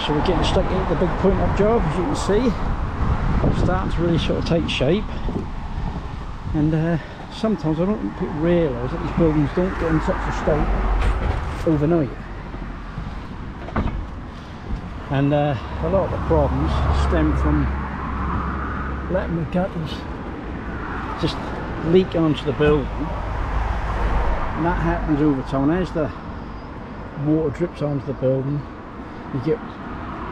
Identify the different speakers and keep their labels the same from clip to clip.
Speaker 1: So we're getting stuck into the big point up job, as you can see. It's starting to really sort of take shape. And sometimes I don't think people realise that these buildings don't get in such a state overnight. And a lot of the problems stem from letting the gutters just leak onto the building, and that happens over time. As the water drips onto the building, you get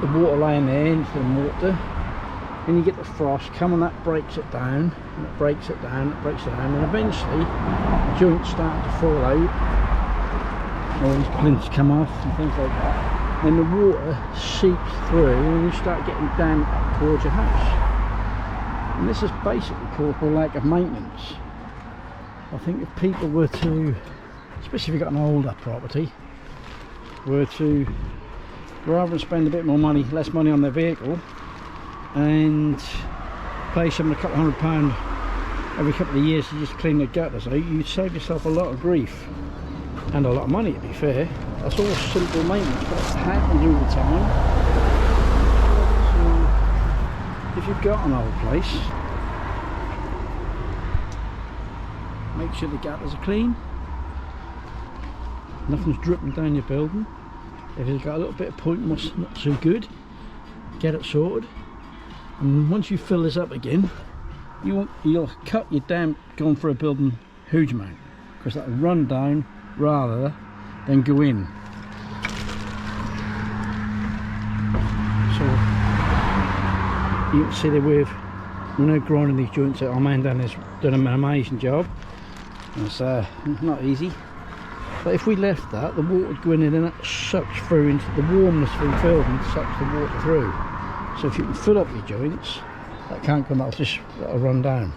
Speaker 1: the water laying there into the mortar, and you get the frost come, and that breaks it down, and it breaks it down, it breaks it down, and eventually the joints start to fall out, all these plinths come off and things like that. Then the water seeps through and you start getting damp towards your house. And this is basically caused by lack of maintenance. I think if people were to, especially if you've got an older property, were to, rather than spend a bit more money, less money on their vehicle, and pay someone a couple of £100 every couple of years to just clean the gutters out, you'd save yourself a lot of grief and a lot of money, to be fair. That's all simple maintenance, but it happens all the time. So if you've got an old place, make sure the gutters are clean, nothing's dripping down your building. If it's got a little bit of point, not so good, get it sorted. And once you fill this up again, you'll cut your damp going for a building huge amount, because that'll run down rather than go in. So you can see that we're now grinding these joints out. Our man down has done an amazing job. It's not easy, but if we left that, the water would go in and then it sucks through into the warmness from the building, sucks the water through. So if you can fill up your joints, that can't come out, that'll run down.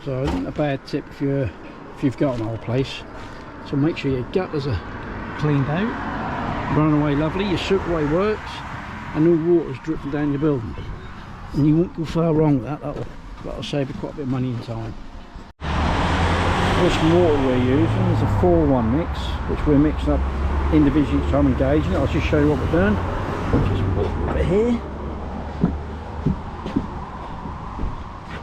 Speaker 1: So it isn't a bad tip if you've got an old place. So make sure your gutters are cleaned out, running away lovely, your soak away works, and no water's dripping down your building. And you won't go far wrong with that. That'll save you quite a bit of money and time. This mortar we're using is a 4-1 mix, which we're mixing up individually each time engaging it. I'll just show you what we're doing. Just over here.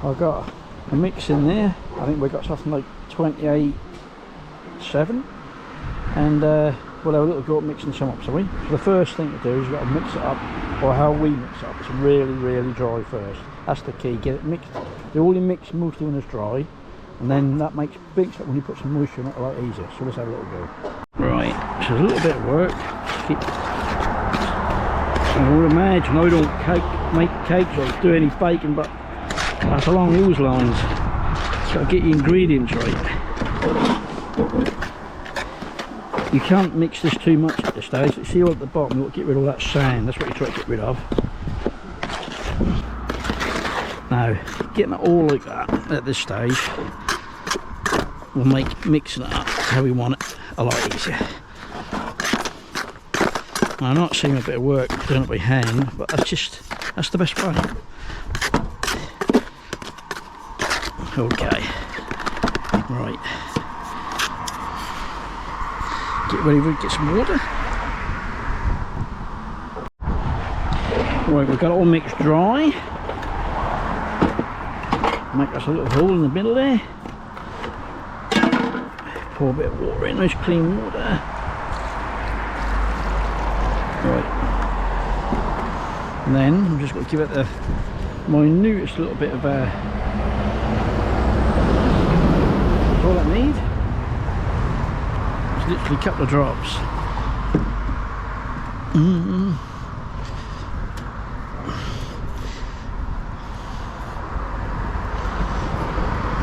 Speaker 1: I've got a mix in there. I think we've got something like 28.7, and we'll have a little go at mixing some up. So the first thing to do is you've got to mix it up, or how we mix it up. It's really dry first. That's the key. Get it mixed. The all you mix mostly when it's dry, and then that makes it when you put some moisture in it a lot easier. So let's have a little go. Right, so a little bit of work. I would imagine I don't make cakes or do any baking, but that's along those lines. So get your ingredients right. You can't mix this too much at this stage. See all at the bottom, you've got to get rid of all that sand. That's what you try to get rid of. Now, getting it all like that at this stage will make mixing it up how we want it a lot easier. Now, I'm not seeing a bit of work doing it by hand, but that's the best way. Okay, right. Get ready to get some water. Right, we've got it all mixed dry. Make us a little hole in the middle there. Pour a bit of water in, nice clean water. Right. And then I'm just going to give it the minutest little bit of that's all I need. It's literally a couple of drops.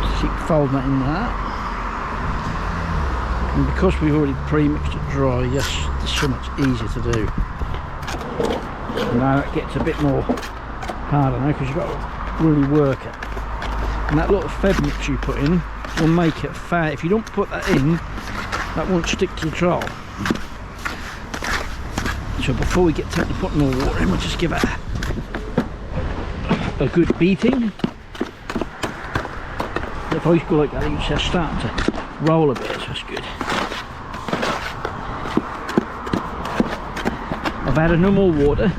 Speaker 1: Just keep folding that in there. And because we've already pre-mixed it dry, yes, it's so much easier to do. Now it gets a bit more harder now because you've got to really work it. And that little fed mix you put in will make it fat. If you don't put that in, that won't stick to the troll. So before we get to putting more water in, we'll just give it a good beating. If I go like that, you just start to roll a bit, so that's good. I've added no more water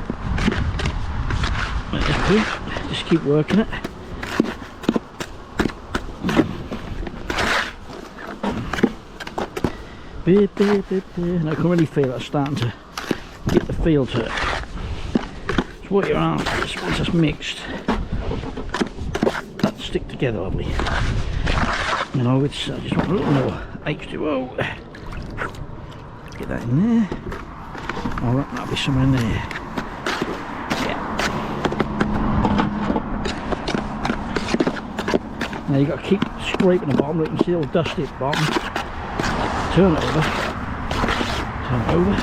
Speaker 1: That's good. Just keep working it. And I can really feel it starting to get the feel to it. So what you're after is once it's mixed, that stick together lovely. And I just want a little more H2O. Get that in there. I reckon that'll be somewhere in there. Yeah. Now you've got to keep scraping the bottom. You can see all dusty at the bottom. Turn it over. Turn it over.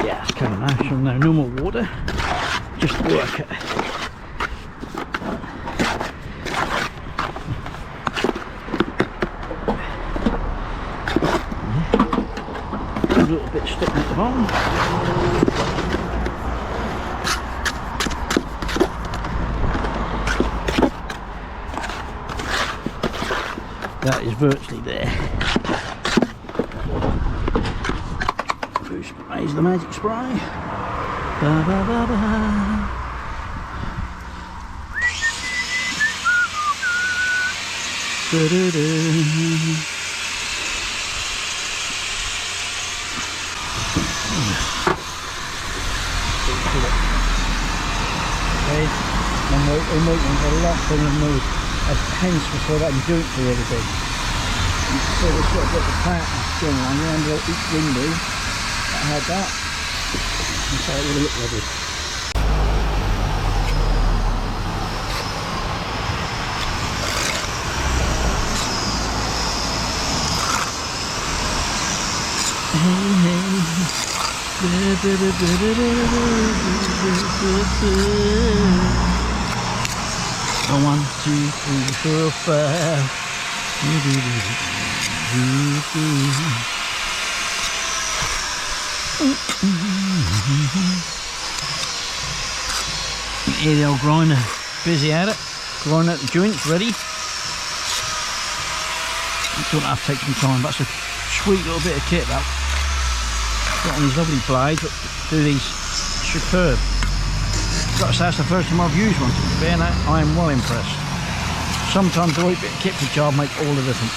Speaker 1: Yeah, it's coming now. So no more water. Just work it. A little bit sticking at the bottom. That is virtually there. Who sprays the magic spray? Ba, ba, ba, ba. Da, da, da. Okay, and we're making a lot from the move. Hence before that you do it for everything. So we sort of got the pattern going on around each window. I had that. And so it would look lovely. Oh, 1, 2, 3, 4, 5. Here the old grinder, busy at it, grinding out the joints ready. It's going to have to take some time, but it's a sweet little bit of kit that. Got on these lovely blades that do these superb. Got to say, that's the first time I've used one, to be fair, and I am well impressed. Sometimes a wee bit of kit for job make all the difference.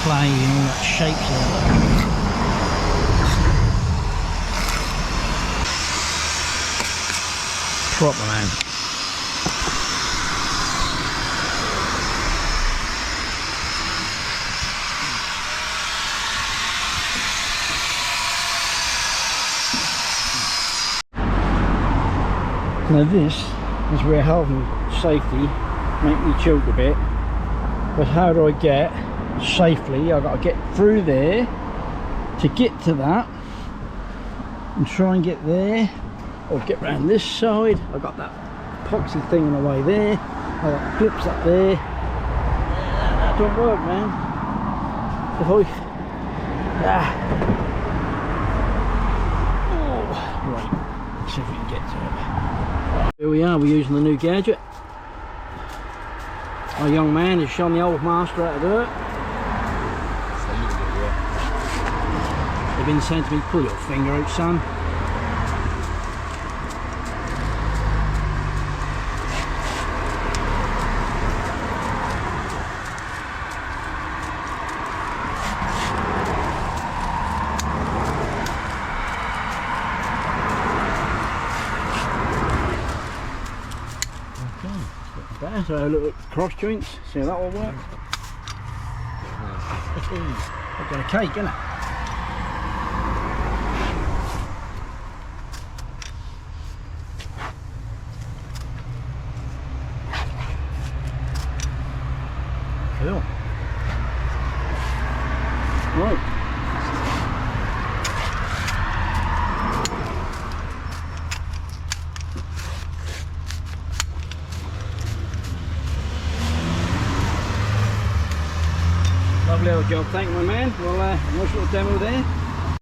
Speaker 1: Clay and all that shapes of it. Proper man. Now this is where health and safety make me choke a bit. But how do I get safely? I've got to get through there to get to that and try and get there, or get round this side. I've got that epoxy thing in the way there. I've got clips up there. That don't work, man. If I right, let's see if we can get to it. Here we are, we're using the new gadget. Our young man has shown the old master how to do it. They've been saying to me, pull your finger out, son. Okay, so a look at cross joints, see how that will work. I've got a cake, isn't it? Cool. Right. Lovely old job, thank you my man. Well, nice little demo there.